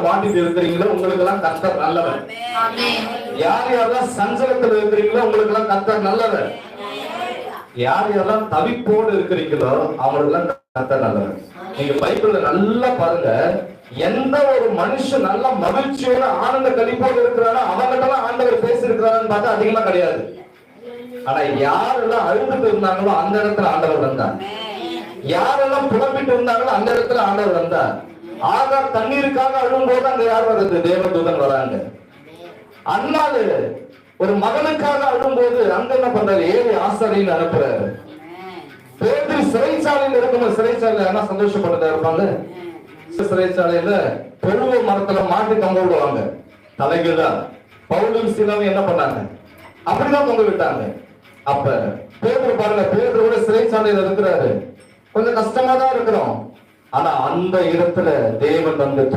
மாட்டிட்டு இருக்கிறீங்களோ உங்களுக்கு எல்லாம் கர்த்தர் நல்லவர். யார் யாரெல்லாம் சஞ்சலத்தில் இருக்கிறீங்களோ உங்களுக்கு எல்லாம் கர்த்தர் நல்லவர். யார் யாரெல்லாம் தவிப்போடு இருக்கிறீங்களோ அவங்களுக்கு எல்லாம் கர்த்தர் நல்லவர். நீங்க பைபிள்ல நல்லா பாருங்க, எந்த ஒரு மனுஷன் நல்ல மகிழ்ச்சியோட ஆனந்த கழிப்போடு இருக்கிறானோ அவங்ககிட்ட ஆண்டவர் பேசியிருக்கிறான்னு பார்த்தா அதிகமா கிடையாது. ஆனா யாரெல்லாம் அழுதுட்டு இருந்தாங்களோ அந்த இடத்துல ஆண்டவர் வந்தார். யாரெல்லாம் புலம்பிட்டு இருந்தாங்களோ அந்த இடத்துல ஆண்டவர் வந்தார். ஆகார் தண்ணீருக்காக அழும்போது அங்க யார் வருது? தேவதூதன் வராங்க. அண்ணாலு ஒரு மகனுக்காக அழும்போது அங்க என்ன பண்றாரு? ஏழு ஆசாரின்னு அனுப்புறாரு. பேதுரு சிறைச்சாலையில் இருக்கும். சிறைச்சாலையில என்ன சந்தோஷப்பட்டதா இருப்பாங்க? சிறைச்சாலையில பெருவ மரத்துல மாட்டி தொங்க விடுவாங்க தலைகள்தான். பவுலும் சீலாவும் என்ன பண்ணாங்க? அப்படிதான் தொங்க விட்டாங்க. அப்ப பேதுரு பாருங்க, பேதுரு கூட சிறைச்சாலையில இருக்கிறாரு. கொஞ்சம் கஷ்டமா தான் இருக்கிறோம். ஆனா அந்த இடத்துல தேவன் வந்து